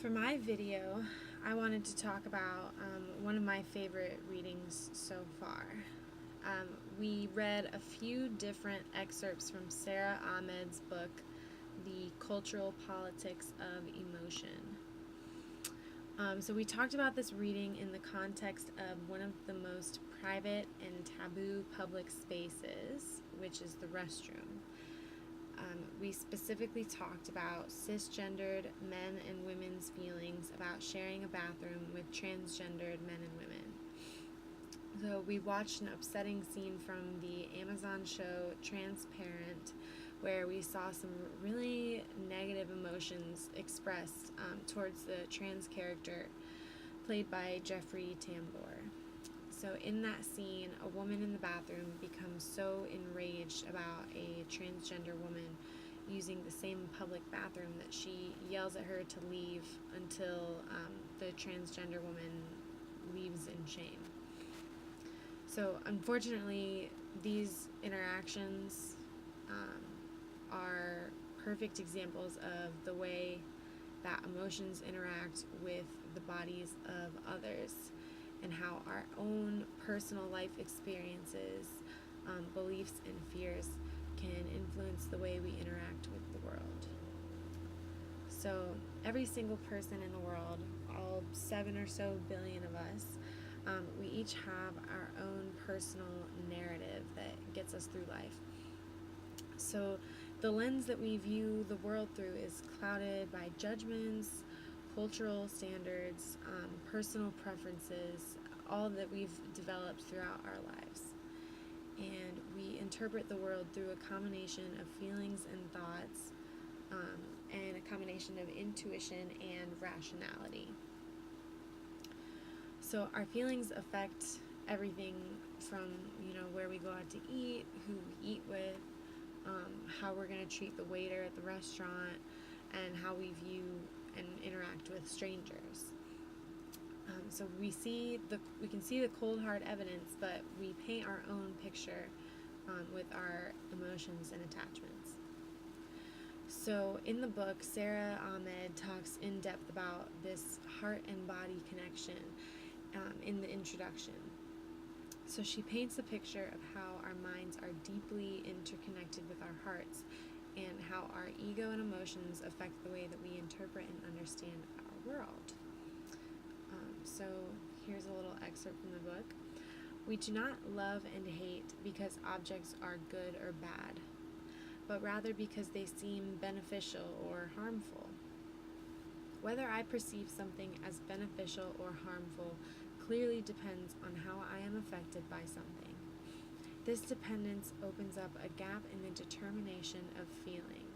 For my video, I wanted to talk about one of my favorite readings so far. We read a few different excerpts from Sarah Ahmed's book, The Cultural Politics of Emotion. So we talked about this reading in the context of one of the most private and taboo public spaces, which is the restroom. We specifically talked about cisgendered men and women's feelings about sharing a bathroom with transgendered men and women. So we watched an upsetting scene from the Amazon show Transparent, where we saw some really negative emotions expressed towards the trans character played by Jeffrey Tambor. So in that scene, a woman in the bathroom becomes so enraged about a transgender woman using the same public bathroom that she yells at her to leave until the transgender woman leaves in shame. So unfortunately, these interactions are perfect examples of the way that emotions interact with the bodies of others, and how our own personal life experiences, beliefs, and fears can influence the way we interact with the world. So every single person in the world, all 7 or so billion of us, we each have our own personal narrative that gets us through life. So the lens that we view the world through is clouded by judgments, cultural standards, personal preferences, all that we've developed throughout our lives. And we interpret the world through a combination of feelings and thoughts, and a combination of intuition and rationality. So our feelings affect everything from, where we go out to eat, who we eat with, how we're going to treat the waiter at the restaurant, and how we view and interact with strangers. So we can see the cold hard evidence, but we paint our own picture with our emotions and attachments. So in the book, Sarah Ahmed talks in depth about this heart and body connection in the introduction. So she paints a picture of how our minds are deeply interconnected with our hearts, and how our ego and emotions affect the way that we interpret and understand our world. So here's a little excerpt from the book. We do not love and hate because objects are good or bad, but rather because they seem beneficial or harmful. Whether I perceive something as beneficial or harmful clearly depends on how I am affected by something. This dependence opens up a gap in the determination of feeling.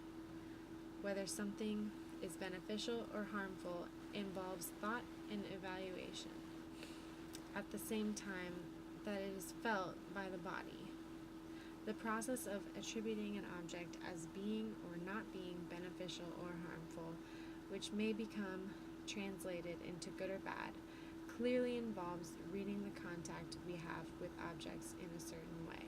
Whether something is beneficial or harmful involves thought and evaluation, at the same time that it is felt by the body. The process of attributing an object as being or not being beneficial or harmful, which may become translated into good or bad, clearly involves reading the contact we have with objects in a certain way.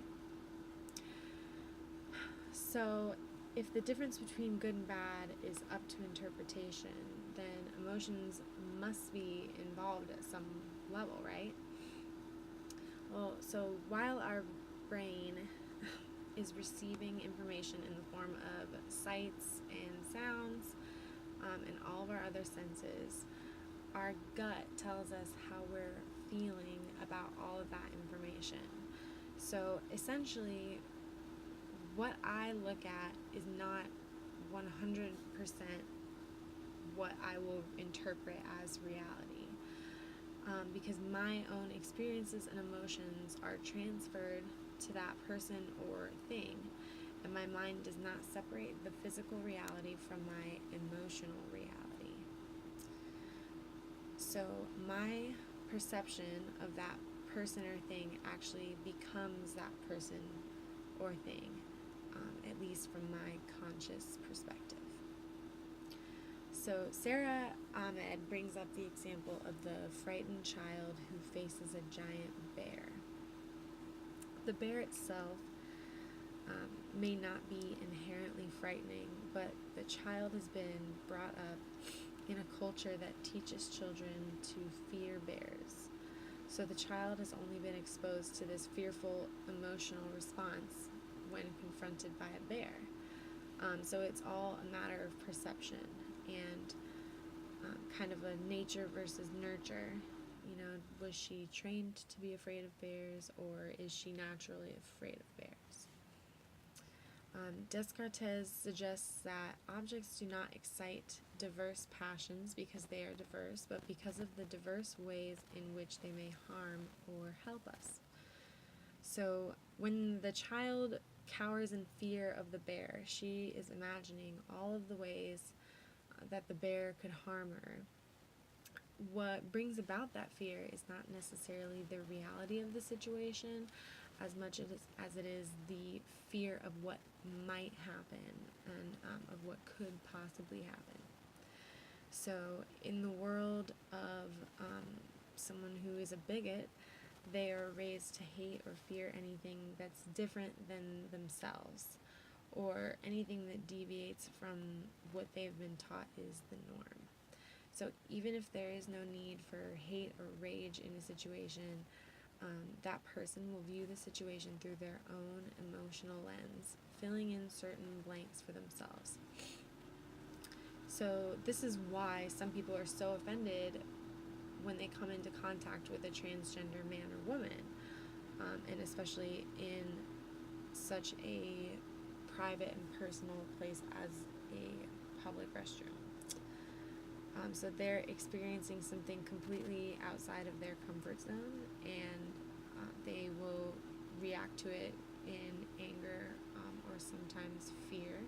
So, if the difference between good and bad is up to interpretation, then emotions must be involved at some level, right? Well, so while our brain is receiving information in the form of sights and sounds, and all of our other senses, our gut tells us how we're feeling about all of that information. So essentially, what I look at is not 100% what I will interpret as reality, because my own experiences and emotions are transferred to that person or thing, and my mind does not separate the physical reality from my emotional reality. So my perception of that person or thing actually becomes that person or thing, at least from my conscious perspective. So Sarah Ahmed brings up the example of the frightened child who faces a giant bear. The bear itself may not be inherently frightening, but the child has been brought up in a culture that teaches children to fear bears. So the child has only been exposed to this fearful emotional response when confronted by a bear. So it's all a matter of perception and kind of a nature versus nurture. You know, was she trained to be afraid of bears, or is she naturally afraid of bears? Descartes suggests that objects do not excite diverse passions because they are diverse, but because of the diverse ways in which they may harm or help us. So when the child cowers in fear of the bear, she is imagining all of the ways that the bear could harm her. What brings about that fear is not necessarily the reality of the situation as much as it is the fear of what might happen and of what could possibly happen. So in the world of someone who is a bigot, they are raised to hate or fear anything that's different than themselves, or anything that deviates from what they've been taught is the norm. So even if there is no need for hate or rage in a situation, that person will view the situation through their own emotional lens, filling in certain blanks for themselves. So this is why some people are so offended when they come into contact with a transgender man or woman, and especially in such a private and personal place as a public restroom. So they're experiencing something completely outside of their comfort zone, and they will react to it in anger or sometimes fear.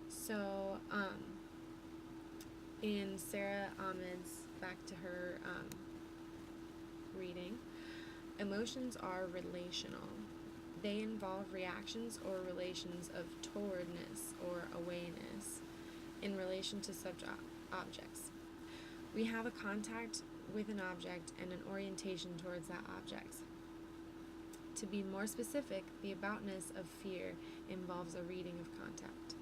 So in Sarah Ahmed's, back to her reading, emotions are relational. They involve reactions or relations of towardness or awayness in relation to such objects. We have a contact with an object and an orientation towards that object. To be more specific, the aboutness of fear involves a reading of contact.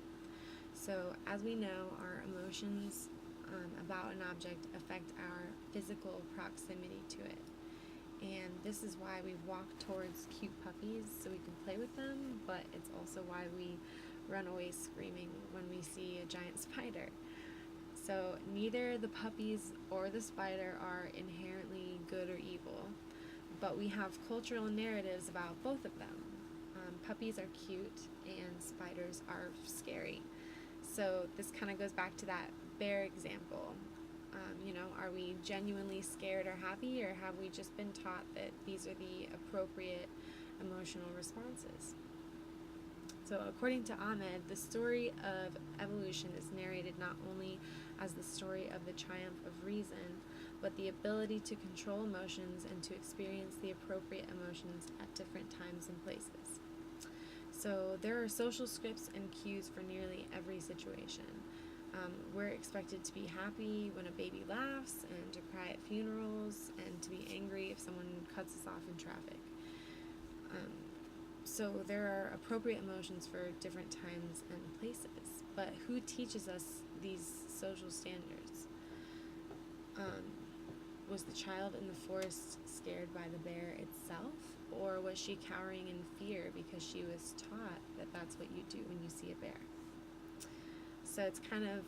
So, as we know, our emotions about an object affect our physical proximity to it. And this is why we walk towards cute puppies so we can play with them, but it's also why we run away screaming when we see a giant spider. So neither the puppies or the spider are inherently good or evil, but we have cultural narratives about both of them. Puppies are cute and spiders are scary. So this kind of goes back to that bear example. Are we genuinely scared or happy, or have we just been taught that these are the appropriate emotional responses? So according to Ahmed, the story of evolution is narrated not only as the story of the triumph of reason, but the ability to control emotions and to experience the appropriate emotions at different times and places. So there are social scripts and cues for nearly every situation. We're expected to be happy when a baby laughs, and to cry at funerals, and to be angry if someone cuts us off in traffic. So there are appropriate emotions for different times and places, but who teaches us these social standards? Was the child in the forest scared by the bear itself, or was she cowering in fear because she was taught that that's what you do when you see a bear? So it's kind of,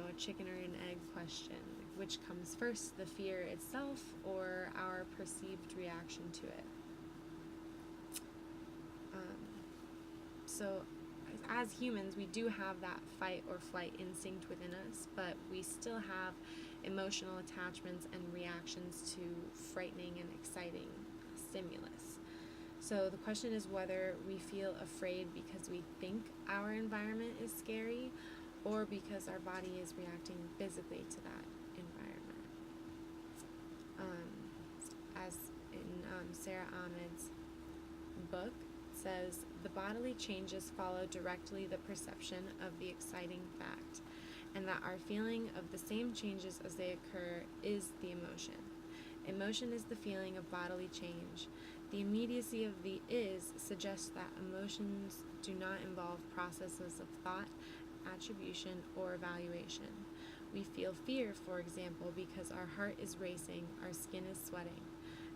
a chicken or an egg question. Which comes first, the fear itself or our perceived reaction to it? So as humans, we do have that fight or flight instinct within us, but we still have emotional attachments and reactions to frightening and exciting stimulus. So the question is whether we feel afraid because we think our environment is scary, or because our body is reacting physically to that environment. As in Sarah Ahmed's book, says the bodily changes follow directly the perception of the exciting fact, and that our feeling of the same changes as they occur is the emotion. Emotion is the feeling of bodily change. The immediacy of the is suggests that emotions do not involve processes of thought, attribution, or evaluation. We feel fear, for example, because our heart is racing, our skin is sweating.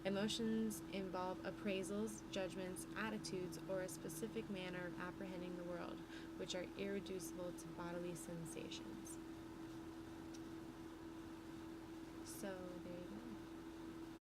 Emotions involve appraisals, judgments, attitudes, or a specific manner of apprehending the world, which are irreducible to bodily sensations.